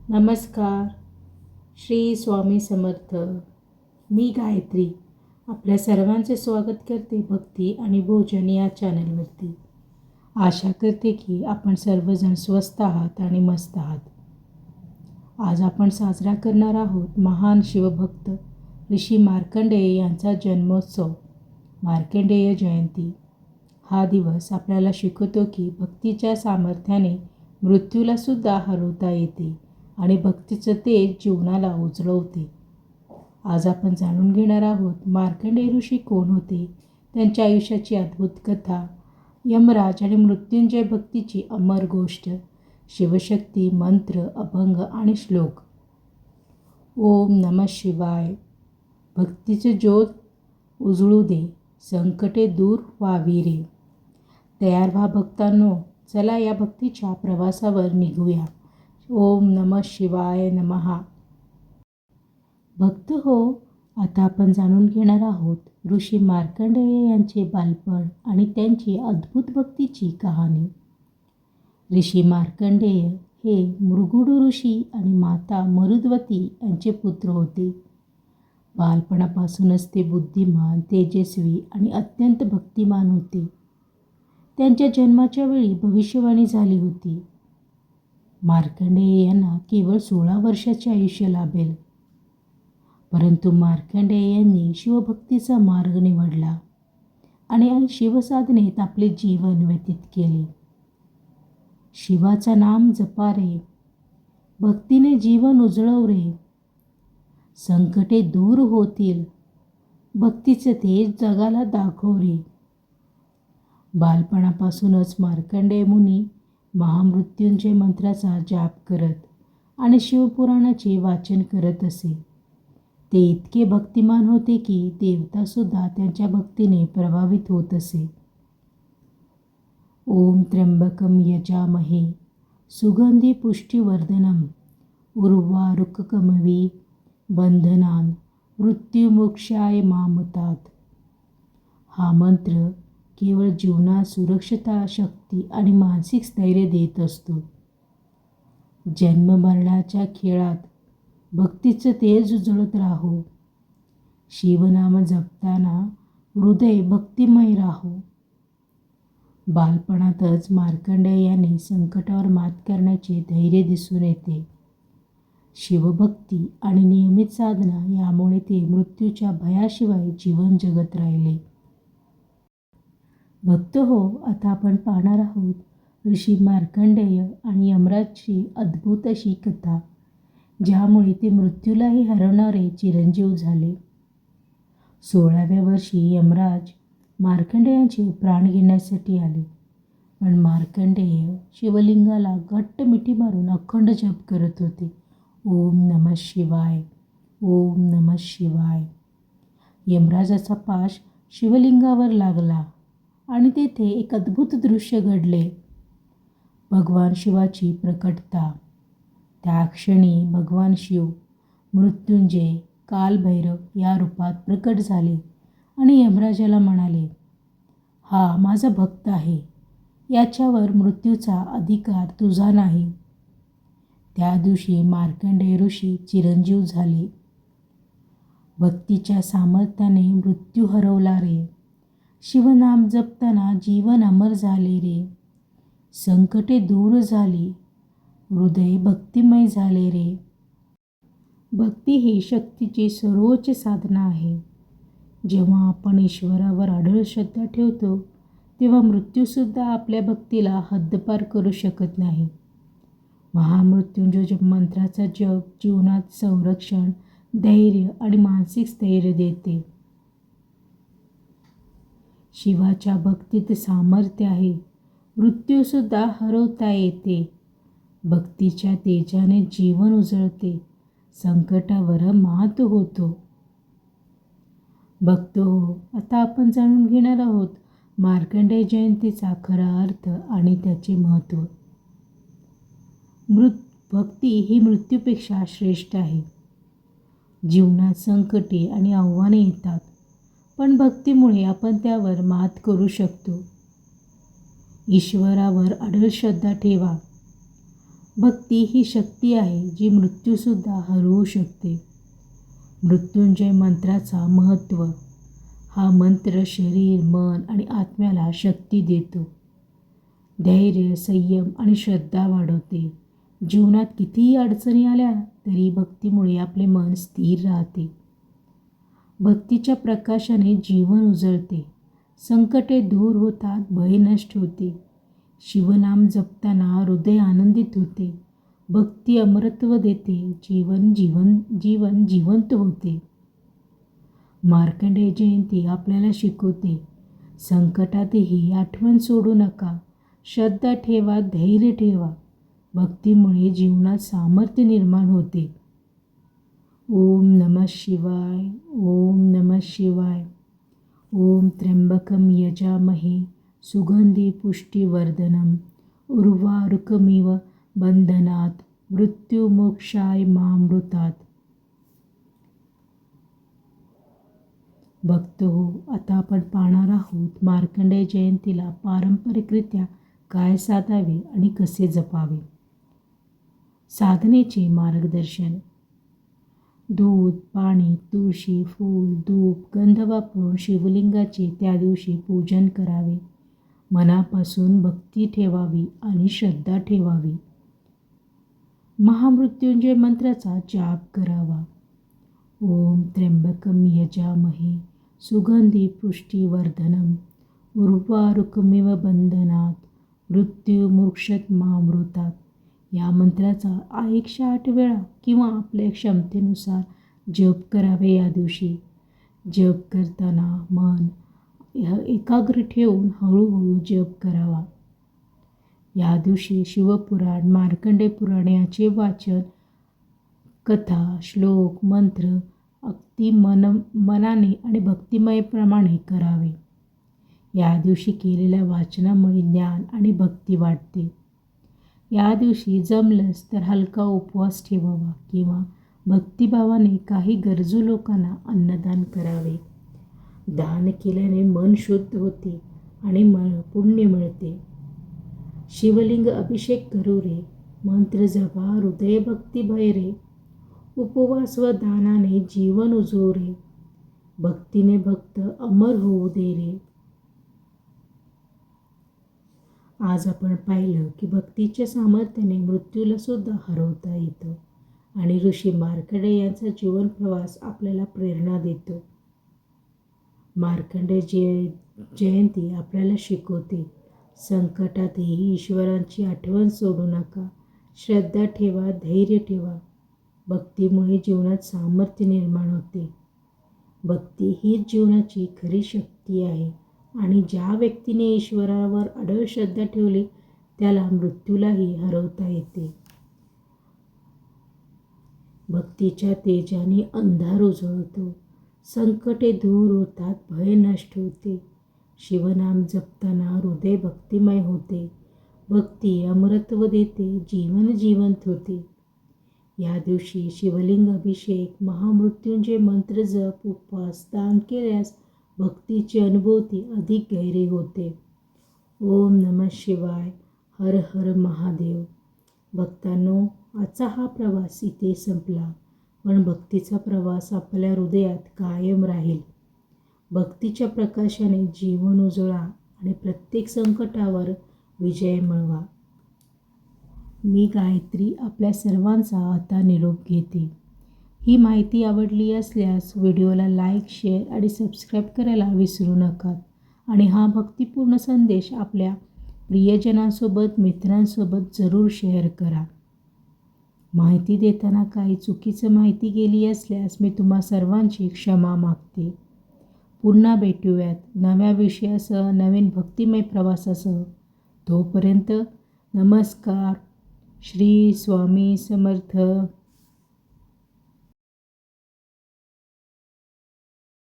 नमस्कार. श्री स्वामी समर्थ. मी गायत्री आपल्या सर्वांचे स्वागत करते भक्ती आणि भोजन या चॅनलवरती. आशा करते की आपण सर्वजण स्वस्त आहात आणि मस्त आहात. आज आपण साजरा करणार आहोत महान शिवभक्त ऋषी मार्कंडेय यांचा जन्मोत्सव, मार्कंडेय जयंती. हा दिवस आपल्याला शिकवतो की भक्तीच्या सामर्थ्याने मृत्यूलासुद्धा हरवता येते आणि भक्तीचं तेज जीवनाला उजळवते. आज आपण जाणून घेणार आहोत मार्कंडेय ऋषी कोण होते, त्यांच्या आयुष्याची अद्भुत कथा, यमराज आणि मृत्युंजय भक्तीची अमर गोष्ट, शिवशक्ती, मंत्र, अभंग आणि श्लोक. ओम नमः शिवाय. भक्तीचे ज्योत उजळू दे, संकटे दूर व्हावी रे. तयार व्हा भक्तांनो, चला या भक्तीच्या प्रवासावर निघूया. ओम नमः शिवाय नमः. भक्त हो, आता आपण जाणून घेणार आहोत ऋषी मार्कंडेय यांचे बालपण आणि त्यांची अद्भुत भक्तीची कहाणी. ऋषी मार्कंडेय हे मृगुडू ऋषी आणि माता मरुद्वती यांचे पुत्र होते. बालपणापासूनच ते बुद्धिमान, तेजस्वी आणि अत्यंत भक्तिमान होते. त्यांच्या जन्माच्या वेळी भविष्यवाणी झाली होती. मार्कंडेय यांना केवळ 16 वर्षाचे आयुष्य लाभेल. परंतु मार्कंडेय यांनी शिवभक्तीचा मार्ग निवडला आणि शिवसाधनेत आपले जीवन व्यतीत केले. शिवाचा नाम जपा रे, भक्तीने जीवन उजळव रे. संकटे दूर होतील, भक्तीचे तेज जगाला दाखव रे. बालपणापासूनच मार्कंडेय मुनी महामृत्युंजय मंत्राचा जाप करत आणि शिवपुराणाचे वाचन करत असे. ते इतके भक्तिमान होते की देवतासुद्धा त्यांच्या भक्तीने प्रभावित होत असे. ओम त्र्यंबकम यजामहे सुगंधी पुष्टिवर्धनम उर्वारुककमवी बंधनान मृत्युमोक्षाय मामतात. हा मंत्र केवळ जीवनात सुरक्षता, शक्ती आणि मानसिक स्थैर्य देत असतो. जन्ममरणाच्या खेळात भक्तीचं तेज उजळत राहो. शिवनाम जपताना हृदय भक्तिमय राहो. बालपणातच मार्कंडेय यांनी संकटावर मात करण्याचे धैर्य दिसून येते. शिवभक्ती आणि नियमित साधना यामुळे ते मृत्यूच्या भयाशिवाय जीवन जगत राहिले. भक्त हो, आता आपण पाहणार आहोत ऋषी मार्कंडेय आणि यमराजची अद्भुत अशी कथा, ज्यामुळे ते मृत्यूलाही हरवणारे चिरंजीव झाले. 16व्या वर्षी यमराज मार्कंडेयांचे प्राण घेण्यासाठी आले. पण मार्कंडेय शिवलिंगाला घट्ट मिठी मारून अखंड जप करत होते. ओम नमः शिवाय, ओम नमः शिवाय. यमराजाचा पाश शिवलिंगावर लागला आणि तेथे एक अद्भुत दृश्य घडले. भगवान शिवाची प्रकटता. त्या क्षणी भगवान शिव मृत्युंजय, कालभैरव या रूपात प्रकट झाले आणि यमराजाला म्हणाले, हा माझा भक्त आहे, याच्यावर मृत्यूचा अधिकार तुझा नाही. त्या दिवशी मार्कंडेय ऋषी चिरंजीव झाले. भक्तीच्या सामर्थ्याने मृत्यू हरवला रे. शिवनाम जपताना जीवन अमर झाले रे. संकटे दूर झाली, हृदय भक्तिमय झाले रे. भक्ती ही शक्तीची सर्वोच्च साधना आहे. जेव्हा आपण ईश्वरावर अढळ श्रद्धा ठेवतो, तेव्हा मृत्यूसुद्धा आपल्या भक्तीला हद्दपार करू शकत नाही. महामृत्युंजय मंत्राचा जप जीवनात संरक्षण, धैर्य आणि मानसिक स्थैर्य देते. शिवाच्या भक्तीत सामर्थ्य आहे. मृत्यूसुद्धा हरवता येते. भक्तीच्या तेजाने जीवन उजळते. संकटावर मात होतो. भक्त हो, आता आपण जाणून घेणार आहोत मार्कंडेय जयंतीचा खरा अर्थ आणि त्याचे महत्त्व. भक्ती ही मृत्यूपेक्षा श्रेष्ठ आहे. जीवनात संकटे आणि आव्हाने येतात, पण भक्तीमुळे आपण त्यावर मात करू शकतो. ईश्वरावर अढळ श्रद्धा ठेवा. भक्ती ही शक्ती आहे जी मृत्यूसुद्धा हरवू शकते. मृत्युंजय मंत्राचा महत्त्व. हा मंत्र शरीर, मन आणि आत्म्याला शक्ती देतो. धैर्य, संयम आणि श्रद्धा वाढवते. जीवनात कितीही अडचणी आल्या तरी भक्तीमुळे आपले मन स्थिर राहते. भक्तीच्या प्रकाशाने जीवन उजळते. संकटे दूर होतात, भय नष्ट होते. शिवनाम जपताना हृदय आनंदित होते. भक्ती अमरत्व देते. जीवन जिवंत होते. मार्कंडेय जयंती आपल्याला शिकवते, संकटातही आठवण सोडू नका. श्रद्धा ठेवा, धैर्य ठेवा. भक्तीमुळे जीवनात सामर्थ्य निर्माण होते. ओम नमः शिवाय. ओम नमः शिवाय. ओम त्र्यंबकं यजामहे सुगंधी पुष्टिवर्धनम् उर्वारुकमिव बंधनात् मृत्युमोक्षाय मामृतात्. भक्त हो, आता आपण पाहणार आहोत मार्कंडेय जयंतीला पारंपरिकरित्या काय साधावे आणि कसे जपावे. साधनेचे मार्गदर्शन. दूध, पाणी, तुळशी, फूल, धूप, गंध वापरून शिवलिंगाचे त्या दिवशी पूजन करावे. मनापासून भक्ती ठेवावी आणि श्रद्धा ठेवावी. महामृत्युंजय मंत्राचा जाप करावा. ओम त्र्यंबकं यजामहे सुगंधी पुष्टिवर्धनम् उर्वारुकमिव बंधनात् मृत्युमोक्षाय मामृतात्. या मंत्राचा 108 वेळा किंवा आपल्या क्षमतेनुसार जप करावे. या दिवशी जप करताना मन एकाग्र ठेवून हळूहळू जप करावा. या दिवशी शिवपुराण, मार्कंडेय पुराण याचे वाचन, कथा, श्लोक, मंत्र अगदी मनाने आणि भक्तिमयप्रमाणे करावे. या दिवशी केलेल्या वाचनामुळे ज्ञान आणि भक्ती वाढते. या दिवशी जमलंच तर हलका उपवास ठेवावा किंवा भक्तिभावाने काही गरजू लोकांना अन्नदान करावे. दान केल्याने मन शुद्ध होते आणि पुण्य मिळते. शिवलिंग अभिषेक करू रे, मंत्र जपा, हृदय भक्ती भय रे. उपवास व दानाने जीवन उजळू रे, भक्तीने भक्त अमर होऊ दे रे. आज आपण पाहिलं की भक्तीच्या सामर्थ्याने मृत्यूला सुद्धा हरवता येतं आणि ऋषी मार्कंडेय यांचा जीवन प्रवास आपल्याला प्रेरणा देतो. मार्कंडेय जयंती आपल्याला शिकवते, संकटातही ईश्वरांची आठवण सोडू नका. श्रद्धा ठेवा, धैर्य ठेवा. भक्तीमुळे जीवनात सामर्थ्य निर्माण होते. भक्ती हीच जीवनाची खरी शक्ती आहे आणि ज्या व्यक्तीने ईश्वरावर अढळ श्रद्धा ठेवली त्याला मृत्यूलाही हरवता येते. भक्तीच्या तेजाने अंधार उजळतो. संकटे दूर होतात, भय नष्ट होते. शिवनाम जपताना हृदय भक्तिमय होते. भक्ती अमरत्व देते, जीवन जिवंत होते. या दिवशी शिवलिंग अभिषेक, महामृत्युंजय मंत्र जप, उपवास, दान केल्यास भक्तीची अनुभूती अधिक गहिरी होते. ओम नमः शिवाय. हर हर महादेव. भक्तांनो, आजचा हा प्रवास इथे संपला, पण भक्तीचा प्रवास आपल्या हृदयात कायम राहील. भक्तीच्या प्रकाशाने जीवन उजळा आणि प्रत्येक संकटावर विजय मिळवा. मी गायत्री आपल्या सर्वांचा आता निरोप घेते. ही माहिती आवडली असल्यास व्हिडिओला लाईक, शेअर आणि सबस्क्राईब करायला विसरू नका आणि हा भक्तिपूर्ण संदेश आपल्या प्रियजनांसोबत, मित्रांसोबत जरूर शेअर करा. माहिती देताना काही चुकीचं माहिती गेली असल्यास मी तुम्हा सर्वांची क्षमा मागते. पुन्हा भेटूयात नव्या विषयासह, नवीन भक्तिमय प्रवासासह. तोपर्यंत नमस्कार. श्री स्वामी समर्थ.